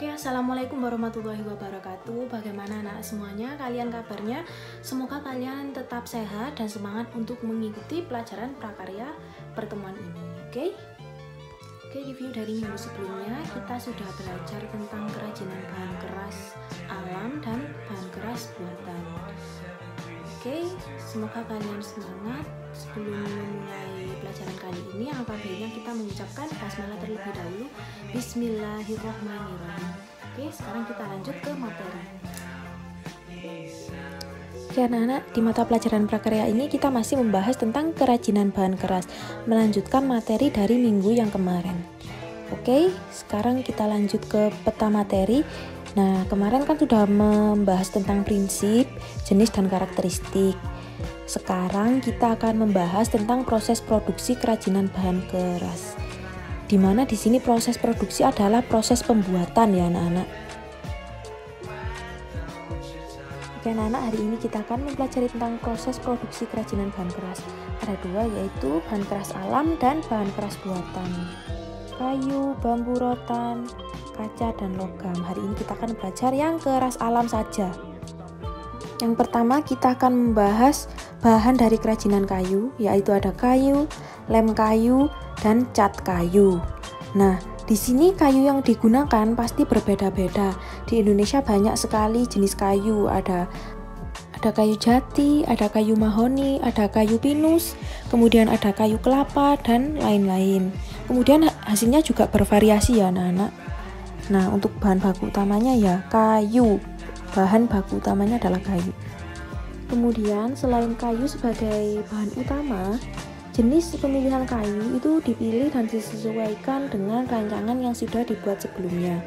Oke, assalamualaikum warahmatullahi wabarakatuh. Bagaimana anak semuanya? Kalian kabarnya? Semoga kalian tetap sehat dan semangat untuk mengikuti pelajaran prakarya pertemuan ini. Oke, review dari minggu sebelumnya kita sudah belajar tentang kerajinan bahan keras alam dan bahan keras buatan. Oke, semoga kalian semangat. Sebelum memulai pelajaran kali ini, alangkah baiknya kita mengucapkan basmalah terlebih dahulu. Bismillahirrahmanirrahim. Oke, sekarang kita lanjut ke materi. Oke anak-anak, di mata pelajaran prakarya ini kita masih membahas tentang kerajinan bahan keras, melanjutkan materi dari minggu yang kemarin. Oke, sekarang kita lanjut ke peta materi. Nah, kemarin kan sudah membahas tentang prinsip, jenis, dan karakteristik. Sekarang kita akan membahas tentang proses produksi kerajinan bahan keras. Di mana di sini proses produksi adalah proses pembuatan ya anak-anak. Oke anak-anak, hari ini kita akan mempelajari tentang proses produksi kerajinan bahan keras. Ada dua, yaitu bahan keras alam dan bahan keras buatan. Kayu, bambu rotan, kaca, dan logam. Hari ini kita akan belajar yang keras alam saja. Yang pertama kita akan membahas bahan dari kerajinan kayu, yaitu ada kayu, lem kayu, dan cat kayu. Nah, di sini kayu yang digunakan pasti berbeda-beda. Di Indonesia banyak sekali jenis kayu, ada kayu jati, ada kayu mahoni, ada kayu pinus, kemudian ada kayu kelapa, dan lain-lain. Kemudian hasilnya juga bervariasi ya anak-anak. Nah, untuk bahan baku utamanya ya kayu. Bahan baku utamanya adalah kayu. Kemudian selain kayu sebagai bahan utama, jenis pemilihan kayu itu dipilih dan disesuaikan dengan rancangan yang sudah dibuat sebelumnya.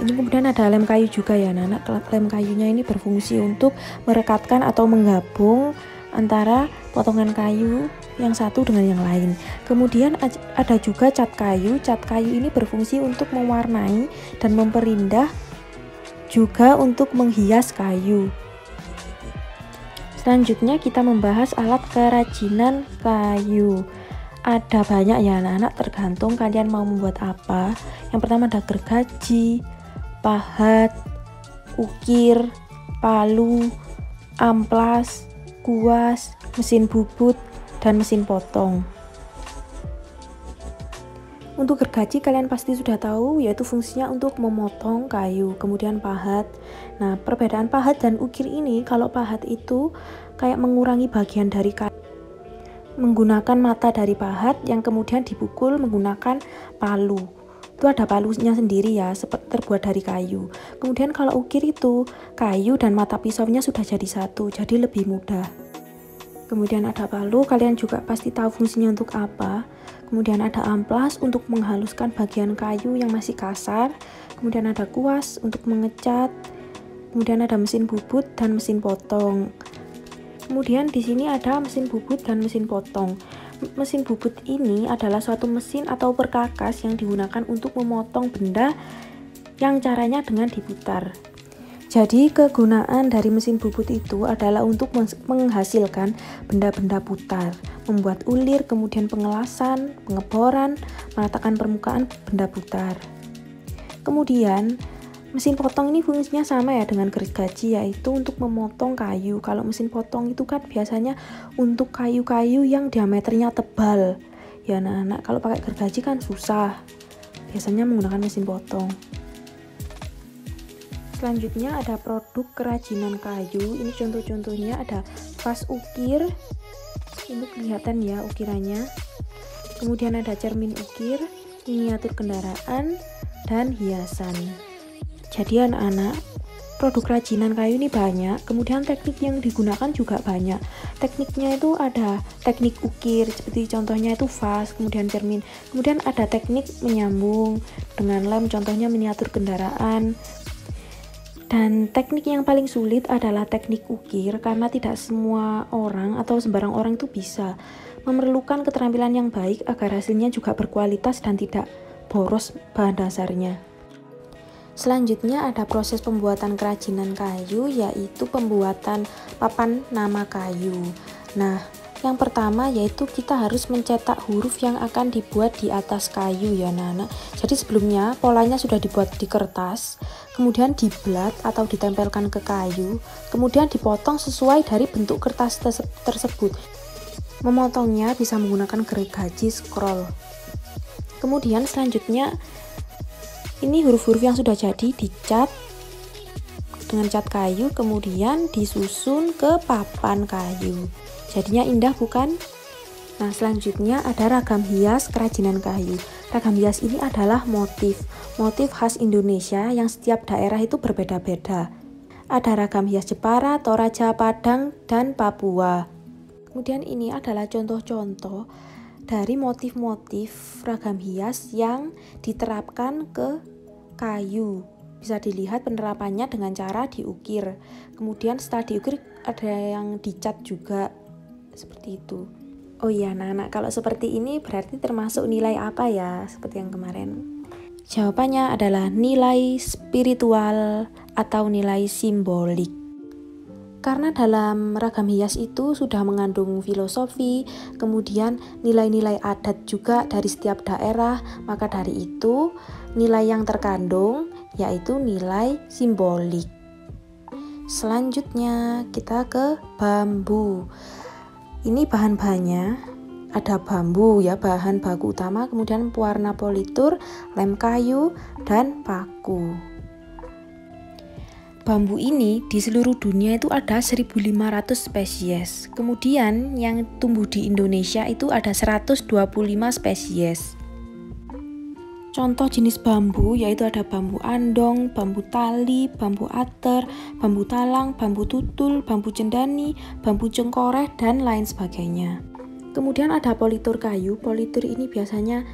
Ini kemudian ada lem kayu juga ya anak-anak. Lem kayunya ini berfungsi untuk merekatkan atau menggabung antara potongan kayu yang satu dengan yang lain. Kemudian ada juga cat kayu. Cat kayu ini berfungsi untuk mewarnai dan memperindah, juga untuk menghias kayu. Selanjutnya kita membahas alat kerajinan kayu. Ada banyak ya anak-anak, tergantung kalian mau membuat apa. Yang pertama ada gergaji, pahat, ukir, palu, amplas, kuas, mesin bubut, dan mesin potong. Untuk gergaji kalian pasti sudah tahu, yaitu fungsinya untuk memotong kayu. Kemudian pahat. Nah, perbedaan pahat dan ukir ini, kalau pahat itu kayak mengurangi bagian dari kayu, menggunakan mata dari pahat yang kemudian dipukul menggunakan palu. Itu ada palunya sendiri ya, terbuat dari kayu. Kemudian kalau ukir itu kayu dan mata pisaunya sudah jadi satu, jadi lebih mudah. Kemudian ada palu, kalian juga pasti tahu fungsinya untuk apa. Kemudian ada amplas untuk menghaluskan bagian kayu yang masih kasar. Kemudian ada kuas untuk mengecat. Kemudian ada mesin bubut dan mesin potong. Kemudian di sini ada mesin bubut dan mesin potong. Mesin bubut ini adalah suatu mesin atau perkakas yang digunakan untuk memotong benda yang caranya dengan diputar. Jadi kegunaan dari mesin bubut itu adalah untuk menghasilkan benda-benda putar, membuat ulir, kemudian pengelasan, pengeboran, meratakan permukaan benda putar. Kemudian mesin potong ini fungsinya sama ya dengan gergaji, yaitu untuk memotong kayu. Kalau mesin potong itu kan biasanya untuk kayu-kayu yang diameternya tebal. Ya anak-anak, kalau pakai gergaji kan susah. Biasanya menggunakan mesin potong. Selanjutnya ada produk kerajinan kayu. Ini contoh-contohnya ada vas ukir. Ini kelihatan ya ukirannya. Kemudian ada cermin ukir, miniatur kendaraan, dan hiasan. Jadi anak-anak, produk kerajinan kayu ini banyak. Kemudian teknik yang digunakan juga banyak. Tekniknya itu ada teknik ukir, seperti contohnya itu vas, kemudian cermin. Kemudian ada teknik menyambung dengan lem, contohnya miniatur kendaraan. Dan teknik yang paling sulit adalah teknik ukir, karena tidak semua orang atau sembarang orang itu bisa. Memerlukan keterampilan yang baik agar hasilnya juga berkualitas dan tidak boros bahan dasarnya. Selanjutnya ada proses pembuatan kerajinan kayu, yaitu pembuatan papan nama kayu. Nah, Yang pertama yaitu kita harus mencetak huruf yang akan dibuat di atas kayu ya anak-anak. Jadi sebelumnya polanya sudah dibuat di kertas, kemudian diblat atau ditempelkan ke kayu, kemudian dipotong sesuai dari bentuk kertas tersebut. Memotongnya bisa menggunakan gergaji scroll. Kemudian selanjutnya ini huruf-huruf yang sudah jadi dicat dengan cat kayu, kemudian disusun ke papan kayu. Jadinya indah bukan? Nah, selanjutnya ada ragam hias kerajinan kayu. Ragam hias ini adalah motif khas Indonesia yang setiap daerah itu berbeda-beda. Ada ragam hias Jepara, Toraja, Padang, dan Papua. Kemudian ini adalah contoh-contoh dari motif-motif ragam hias yang diterapkan ke kayu. Bisa dilihat penerapannya dengan cara diukir. Kemudian setelah diukir ada yang dicat juga. Seperti itu. Oh iya anak-anak, kalau seperti ini berarti termasuk nilai apa ya? Seperti yang kemarin. Jawabannya adalah nilai spiritual atau nilai simbolik. Karena dalam ragam hias itu sudah mengandung filosofi, kemudian nilai-nilai adat juga dari setiap daerah, maka dari itu nilai yang terkandung yaitu nilai simbolik. Selanjutnya kita ke bambu. Ini bahan-bahannya, ada bambu ya, bahan baku utama, kemudian pewarna politur, lem kayu, dan paku. Bambu ini di seluruh dunia itu ada 1.500 spesies. Kemudian yang tumbuh di Indonesia itu ada 125 spesies. Contoh jenis bambu yaitu ada bambu andong, bambu tali, bambu ater, bambu talang, bambu tutul, bambu cendani, bambu cengkoreh, dan lain sebagainya. Kemudian ada politur kayu. Politur ini biasanya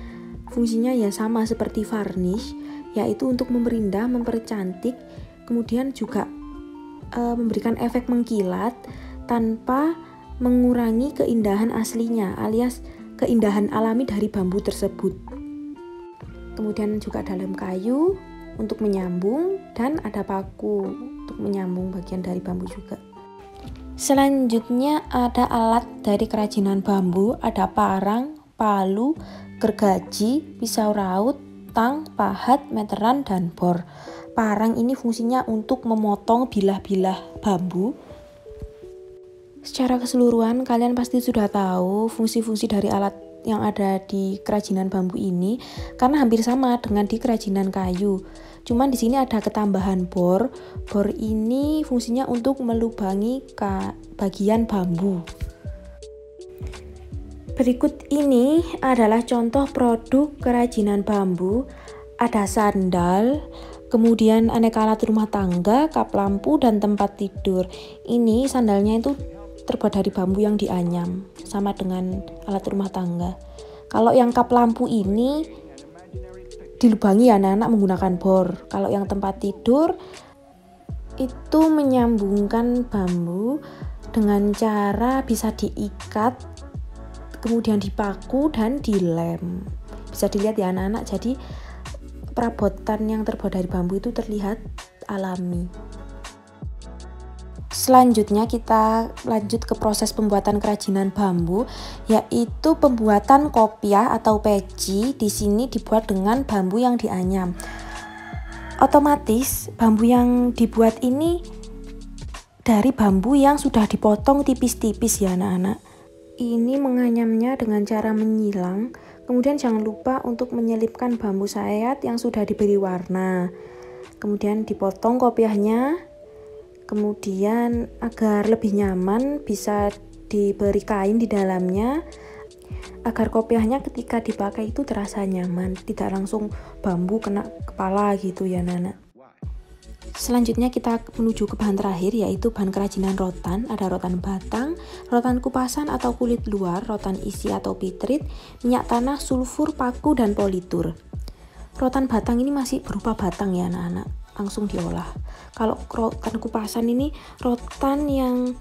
fungsinya ya sama seperti varnish, yaitu untuk memperindah, mempercantik, kemudian juga memberikan efek mengkilat tanpa mengurangi keindahan aslinya alias keindahan alami dari bambu tersebut. Kemudian juga ada lem kayu untuk menyambung dan ada paku untuk menyambung bagian dari bambu juga. Selanjutnya ada alat dari kerajinan bambu, ada parang, palu, gergaji, pisau raut, tang, pahat, meteran, dan bor. Parang ini fungsinya untuk memotong bilah-bilah bambu. Secara keseluruhan kalian pasti sudah tahu fungsi-fungsi dari alat yang ada di kerajinan bambu ini karena hampir sama dengan di kerajinan kayu. Cuman di sini ada ketambahan bor. Bor ini fungsinya untuk melubangi bagian bambu. Berikut ini adalah contoh produk kerajinan bambu. Ada sandal, kemudian aneka alat rumah tangga, kap lampu, dan tempat tidur. Ini sandalnya itu terbuat dari bambu yang dianyam, sama dengan alat rumah tangga. Kalau yang kap lampu ini dilubangi ya anak-anak menggunakan bor. Kalau yang tempat tidur itu menyambungkan bambu dengan cara bisa diikat, kemudian dipaku dan dilem. Bisa dilihat ya anak-anak, jadi perabotan yang terbuat dari bambu itu terlihat alami. Selanjutnya kita lanjut ke proses pembuatan kerajinan bambu, yaitu pembuatan kopiah atau peci. Di sini dibuat dengan bambu yang dianyam. Otomatis bambu yang dibuat ini dari bambu yang sudah dipotong tipis-tipis ya anak-anak. Ini menganyamnya dengan cara menyilang. Kemudian jangan lupa untuk menyelipkan bambu sayat yang sudah diberi warna. Kemudian dipotong kopiahnya. Kemudian agar lebih nyaman bisa diberi kain di dalamnya agar kopiahnya ketika dipakai itu terasa nyaman, tidak langsung bambu kena kepala gitu ya Nana. Selanjutnya kita menuju ke bahan terakhir yaitu bahan kerajinan rotan. Ada rotan batang, rotan kupasan atau kulit luar, rotan isi atau pitrit, minyak tanah, sulfur, paku, dan politur. Rotan batang ini masih berupa batang ya anak-anak, langsung diolah. Kalau rotan kupasan ini rotan yang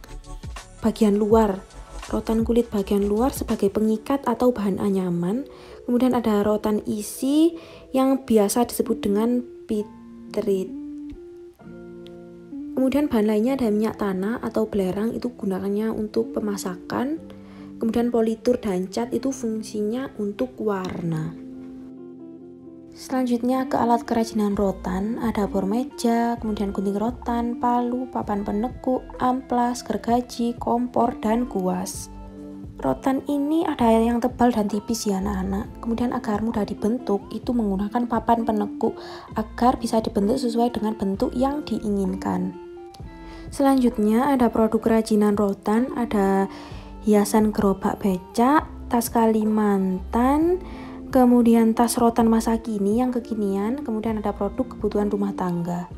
bagian luar, rotan kulit bagian luar sebagai pengikat atau bahan anyaman. Kemudian ada rotan isi yang biasa disebut dengan pitrit. Kemudian bahan lainnya ada minyak tanah atau belerang, itu gunakannya untuk pemasakan. Kemudian politur dan cat itu fungsinya untuk warna. Selanjutnya ke alat kerajinan rotan, ada bor meja, kemudian gunting rotan, palu, papan penekuk, amplas, gergaji, kompor, dan kuas. Rotan ini ada yang tebal dan tipis ya anak-anak. Kemudian agar mudah dibentuk, itu menggunakan papan penekuk agar bisa dibentuk sesuai dengan bentuk yang diinginkan. Selanjutnya ada produk kerajinan rotan, ada hiasan gerobak becak, tas Kalimantan, kemudian tas rotan masa kini yang kekinian, kemudian ada produk kebutuhan rumah tangga.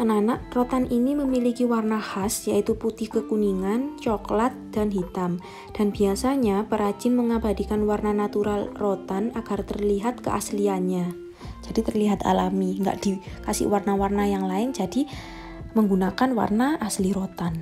Anak-anak, rotan ini memiliki warna khas yaitu putih kekuningan, coklat, dan hitam. Dan biasanya perajin mengabadikan warna natural rotan agar terlihat keasliannya. Jadi terlihat alami, nggak dikasih warna-warna yang lain, jadi menggunakan warna asli rotan.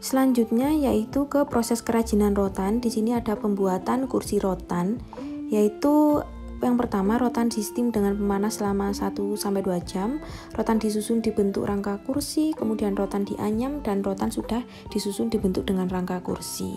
Selanjutnya yaitu ke proses kerajinan rotan. Di sini ada pembuatan kursi rotan, yaitu yang pertama rotan sistem dengan pemanas selama 1-2 jam. Rotan disusun dibentuk rangka kursi, kemudian rotan dianyam dan rotan sudah disusun dibentuk dengan rangka kursi.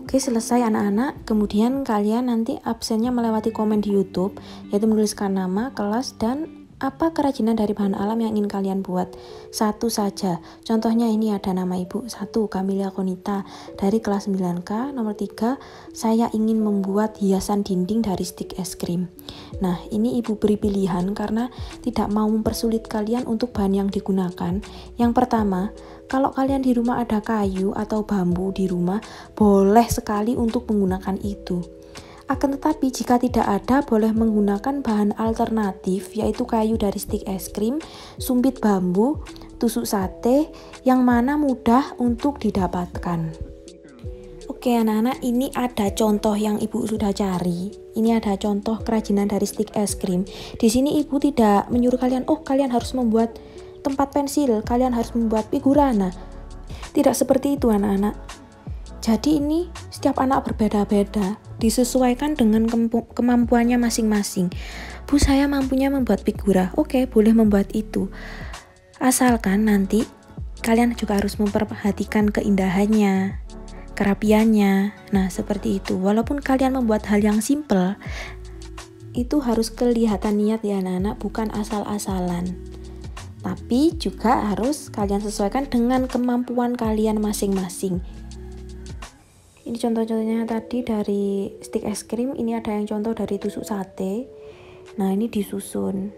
Oke, selesai anak-anak. Kemudian kalian nanti absennya melewati komen di YouTube, yaitu menuliskan nama, kelas, dan apa kerajinan dari bahan alam yang ingin kalian buat. Satu saja. Contohnya ini ada nama ibu. 1. Kamilia Konita dari kelas 9K. Nomor 3. Saya ingin membuat hiasan dinding dari stik es krim. Nah, ini ibu beri pilihan karena tidak mau mempersulit kalian untuk bahan yang digunakan. Yang pertama, kalau kalian di rumah ada kayu atau bambu di rumah, boleh sekali untuk menggunakan itu. Akan tetapi jika tidak ada, boleh menggunakan bahan alternatif yaitu kayu dari stik es krim, sumpit bambu, tusuk sate yang mana mudah untuk didapatkan. Oke anak-anak, ini ada contoh yang ibu sudah cari. Ini ada contoh kerajinan dari stik es krim. Di sini ibu tidak menyuruh kalian, oh kalian harus membuat tempat pensil, kalian harus membuat figurana. Tidak seperti itu anak-anak. Jadi ini setiap anak berbeda-beda, disesuaikan dengan kemampuannya masing-masing. Bu, saya mampunya membuat figura. Oke, boleh membuat itu. Asalkan nanti kalian juga harus memperhatikan keindahannya, kerapiannya. Nah, seperti itu. Walaupun kalian membuat hal yang simple, itu harus kelihatan niat ya anak-anak, bukan asal-asalan. Tapi juga harus kalian sesuaikan dengan kemampuan kalian masing-masing. Ini contoh-contohnya tadi dari stik es krim, ini ada yang contoh dari tusuk sate. Nah, ini disusun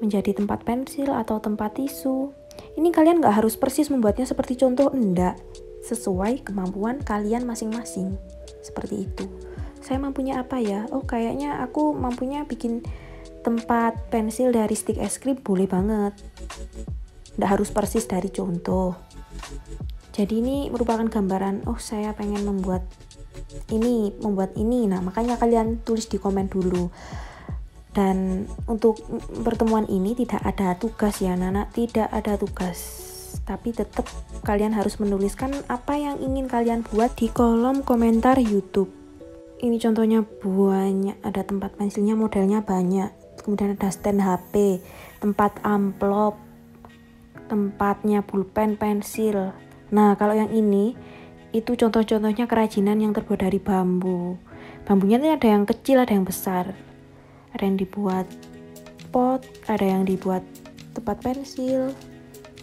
menjadi tempat pensil atau tempat tisu. Ini kalian nggak harus persis membuatnya seperti contoh, enggak. Sesuai kemampuan kalian masing-masing. Seperti itu. Saya mampunya apa ya? Oh, kayaknya aku mampunya bikin tempat pensil dari stik es krim, boleh banget. Nggak harus persis dari contoh. Jadi ini merupakan gambaran, oh saya pengen membuat ini. Nah, makanya kalian tulis di komen dulu. Dan untuk pertemuan ini tidak ada tugas ya anak-anak, tidak ada tugas. Tapi tetap kalian harus menuliskan apa yang ingin kalian buat di kolom komentar YouTube. Ini contohnya banyak, ada tempat pensilnya modelnya banyak. Kemudian ada stand HP, tempat amplop, tempatnya pulpen, pensil. Nah, kalau yang ini, itu contoh-contohnya kerajinan yang terbuat dari bambu. Bambunya ini ada yang kecil, ada yang besar. Ada yang dibuat pot, ada yang dibuat tempat pensil.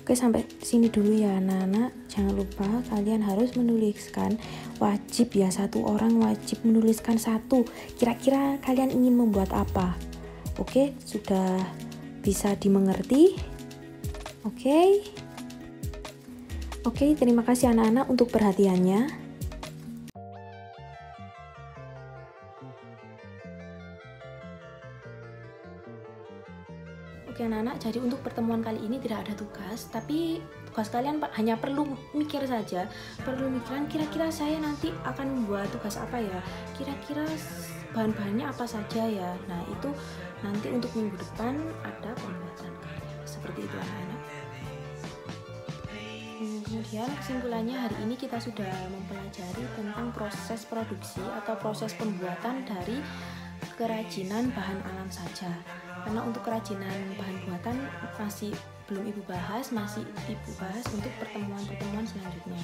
Oke, sampai sini dulu ya anak-anak. Jangan lupa kalian harus menuliskan, wajib ya, satu orang wajib menuliskan satu. Kira-kira kalian ingin membuat apa? Oke, sudah bisa dimengerti? Oke, terima kasih anak-anak untuk perhatiannya. Oke anak-anak, jadi untuk pertemuan kali ini tidak ada tugas, tapi tugas kalian hanya perlu mikir saja, perlu mikiran kira-kira saya nanti akan membuat tugas apa ya, kira-kira bahan-bahannya apa saja ya. Nah, itu nanti untuk minggu depan ada pembuatan karya, seperti itu anak-anak. Kemudian kesimpulannya, hari ini kita sudah mempelajari tentang proses produksi atau proses pembuatan dari kerajinan bahan alam saja. Karena untuk kerajinan bahan buatan masih belum Ibu bahas, masih Ibu bahas untuk pertemuan-pertemuan selanjutnya.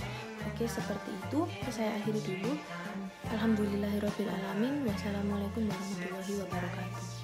Oke, seperti itu. Saya akhiri dulu. Alhamdulillahirabbil alamin. Wassalamualaikum warahmatullahi wabarakatuh.